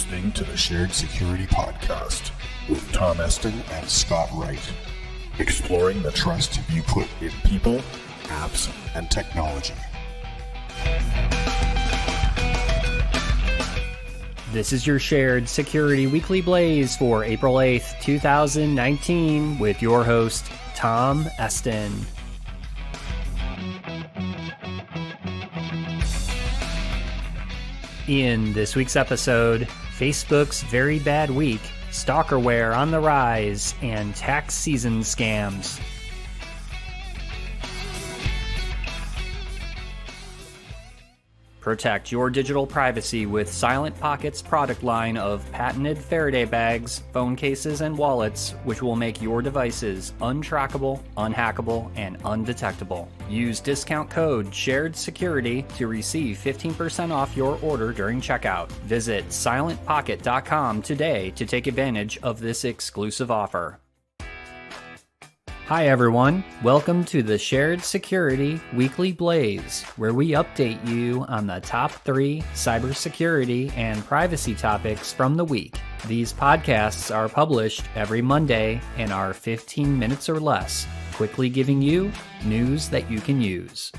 listening to the Shared Security Podcast with Tom Eston and Scott Wright, exploring the trust you put in people, apps, and technology. This is your Shared Security Weekly Blaze for April 8th, 2019, with your host, Tom Eston. In this week's episode, Facebook's very bad week, Stalkerware on the rise, and tax season scams. Protect your digital privacy with Silent Pocket's product line of patented Faraday bags, phone cases, and wallets, which will make your devices untrackable, unhackable, and undetectable. Use discount code SHAREDSECURITY to receive 15% off your order during checkout. Visit silentpocket.com today to take advantage of this exclusive offer. Hi everyone, welcome to the Shared Security Weekly Blaze, where we update you on the top 3 cybersecurity and privacy topics from the week. These podcasts are published every Monday and are 15 minutes or less, quickly giving you news that you can use.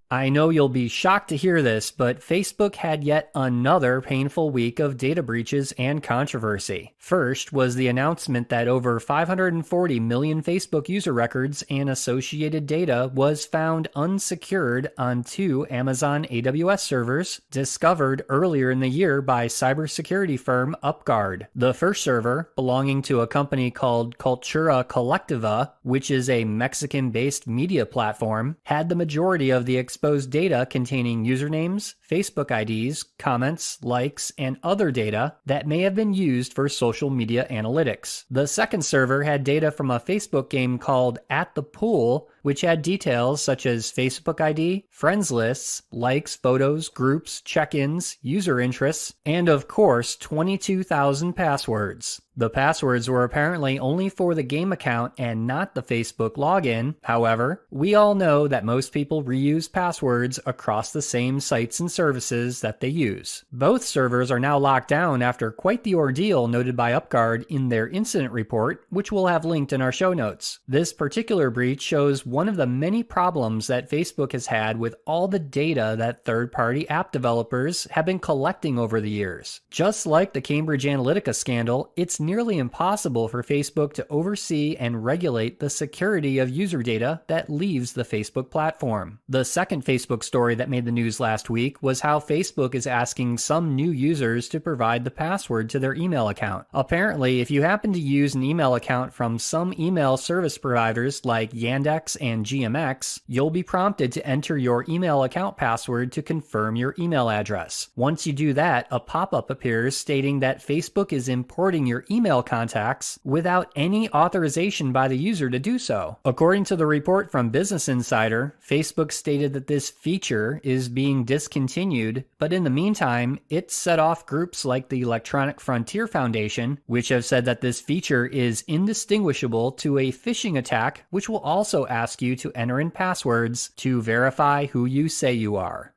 I know you'll be shocked to hear this, but Facebook had yet another painful week of data breaches and controversy. First was the announcement that over 540 million Facebook user records and associated data was found unsecured on 2 Amazon AWS servers discovered earlier in the year by cybersecurity firm UpGuard. The first server, belonging to a company called Cultura Colectiva, which is a Mexican-based media platform, had the majority of the exposed data containing usernames, Facebook IDs, comments, likes, and other data that may have been used for social media analytics. The second server had data from a Facebook game called At the Pool, which had details such as Facebook ID, friends lists, likes, photos, groups, check-ins, user interests, and of course 22,000 passwords. The passwords were apparently only for the game account and not the Facebook login. However, we all know that most people reuse passwords across the same sites and services that they use. Both servers are now locked down after quite the ordeal noted by UpGuard in their incident report, which we'll have linked in our show notes. This particular breach shows one of the many problems that Facebook has had with all the data that third-party app developers have been collecting over the years. Just like the Cambridge Analytica scandal, it's nearly impossible for Facebook to oversee and regulate the security of user data that leaves the Facebook platform. The second Facebook story that made the news last week was how Facebook is asking some new users to provide the password to their email account. Apparently, if you happen to use an email account from some email service providers like Yandex and GMX, you'll be prompted to enter your email account password to confirm your email address. Once you do that, a pop-up appears stating that Facebook is importing your email contacts without any authorization by the user to do so. According to the report from Business Insider, Facebook stated that this feature is being discontinued, but in the meantime, it set off groups like the Electronic Frontier Foundation, which have said that this feature is indistinguishable to a phishing attack, which will also ask you to enter in passwords to verify who you say you are.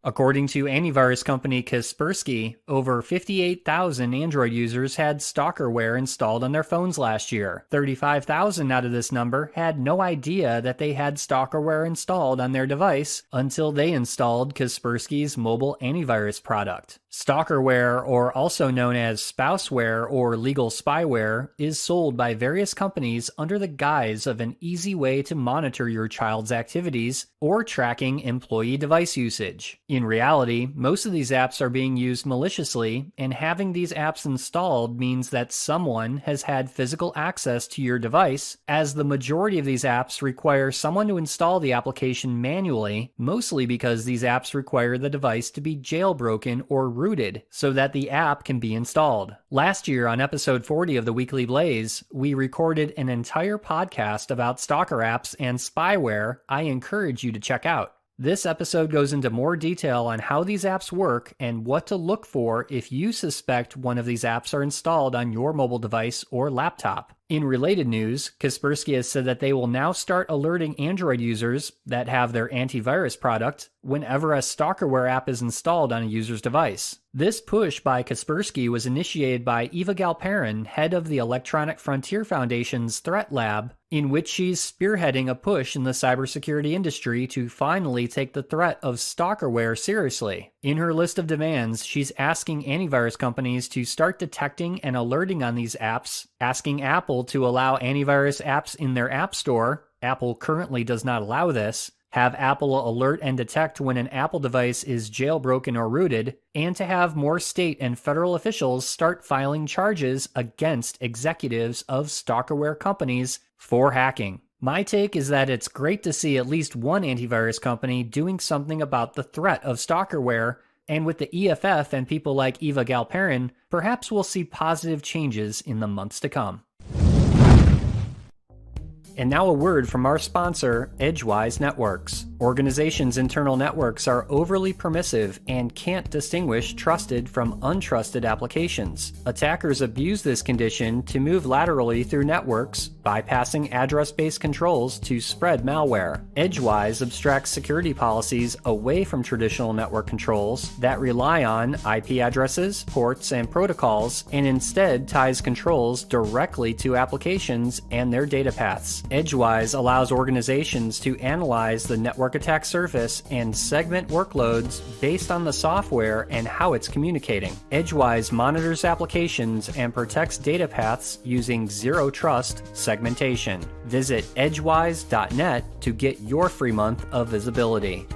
According to antivirus company Kaspersky, over 58,000 Android users had Stalkerware installed on their phones last year. 35,000 out of this number had no idea that they had Stalkerware installed on their device until they installed Kaspersky's mobile antivirus product. Stalkerware, or also known as spouseware or legal spyware, is sold by various companies under the guise of an easy way to monitor your child's activities or tracking employee device usage. In reality, most of these apps are being used maliciously, and having these apps installed means that someone has had physical access to your device, as the majority of these apps require someone to install the application manually, mostly because these apps require the device to be jailbroken or rooted so that the app can be installed. Last year on episode 40 of the Weekly Blaze, we recorded an entire podcast about stalker apps and spyware I encourage you to check out. This episode goes into more detail on how these apps work and what to look for if you suspect one of these apps are installed on your mobile device or laptop. In related news, Kaspersky has said that they will now start alerting Android users that have their antivirus product whenever a Stalkerware app is installed on a user's device. This push by Kaspersky was initiated by Eva Galperin, head of the Electronic Frontier Foundation's Threat Lab, in which she's spearheading a push in the cybersecurity industry to finally take the threat of Stalkerware seriously. In her list of demands, she's asking antivirus companies to start detecting and alerting on these apps, asking Apple to allow antivirus apps in their App Store. Apple currently does not allow this. Have Apple alert and detect when an Apple device is jailbroken or rooted, and to have more state and federal officials start filing charges against executives of Stalkerware companies for hacking. My take is that it's great to see at least one antivirus company doing something about the threat of Stalkerware, and with the EFF and people like Eva Galperin, perhaps we'll see positive changes in the months to come. And now a word from our sponsor, Edgewise Networks. Organizations' internal networks are overly permissive and can't distinguish trusted from untrusted applications. Attackers abuse this condition to move laterally through networks, bypassing address-based controls to spread malware. Edgewise abstracts security policies away from traditional network controls that rely on IP addresses, ports, and protocols, and instead ties controls directly to applications and their data paths. Edgewise allows organizations to analyze the network attack surface and segment workloads based on the software and how it's communicating. Edgewise monitors applications and protects data paths using zero trust segmentation. Visit edgewise.net to get your free month of visibility.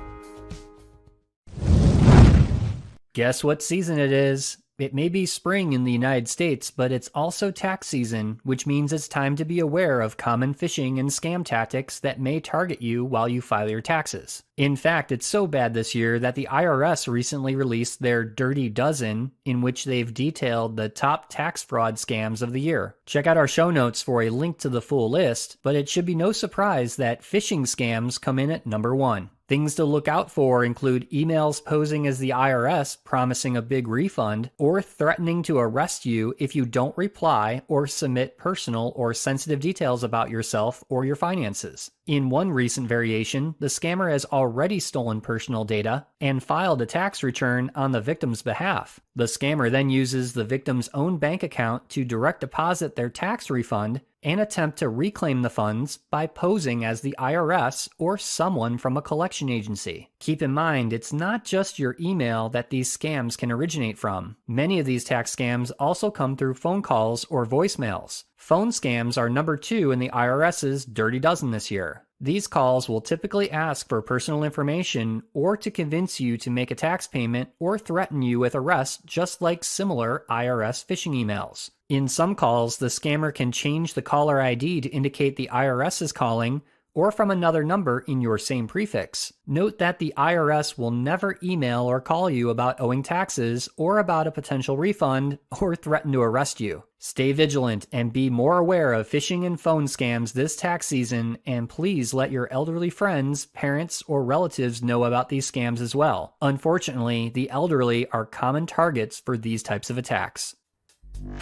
Guess what season it is? It may be spring in the United States, but it's also tax season, which means it's time to be aware of common phishing and scam tactics that may target you while you file your taxes. In fact, it's so bad this year that the IRS recently released their Dirty Dozen, in which they've detailed the top tax fraud scams of the year. Check out our show notes for a link to the full list, but it should be no surprise that phishing scams come in at number 1. Things to look out for include emails posing as the IRS promising a big refund, or threatening to arrest you if you don't reply or submit personal or sensitive details about yourself or your finances. In one recent variation, the scammer has already stolen personal data and filed a tax return on the victim's behalf. The scammer then uses the victim's own bank account to direct deposit their tax refund and attempt to reclaim the funds by posing as the IRS or someone from a collection agency. Keep in mind, it's not just your email that these scams can originate from. Many of these tax scams also come through phone calls or voicemails. Phone scams are number 2 in the IRS's Dirty Dozen this year. These calls will typically ask for personal information or to convince you to make a tax payment or threaten you with arrest, just like similar IRS phishing emails. In some calls, the scammer can change the caller ID to indicate the IRS is calling, or from another number in your same prefix. Note that the IRS will never email or call you about owing taxes or about a potential refund or threaten to arrest you. Stay vigilant and be more aware of phishing and phone scams this tax season, and please let your elderly friends, parents, or relatives know about these scams as well. Unfortunately, the elderly are common targets for these types of attacks.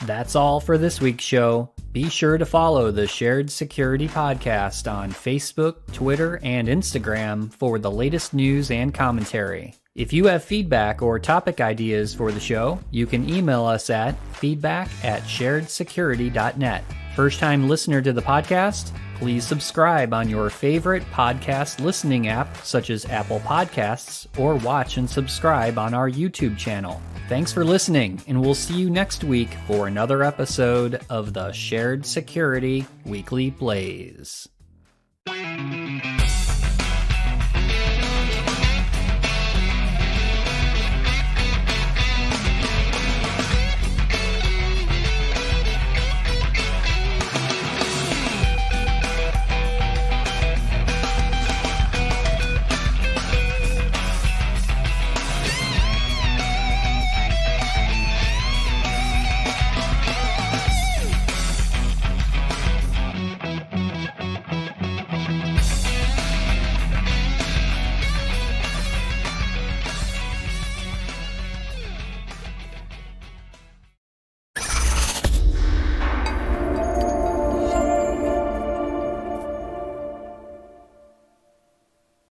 That's all for this week's show. Be sure to follow the Shared Security Podcast on Facebook, Twitter, and Instagram for the latest news and commentary. If you have feedback or topic ideas for the show, you can email us at feedback@sharedsecurity.net. First-time listener to the podcast? Please subscribe on your favorite podcast listening app, such as Apple Podcasts, or watch and subscribe on our YouTube channel. Thanks for listening, and we'll see you next week for another episode of the Shared Security Weekly Blaze.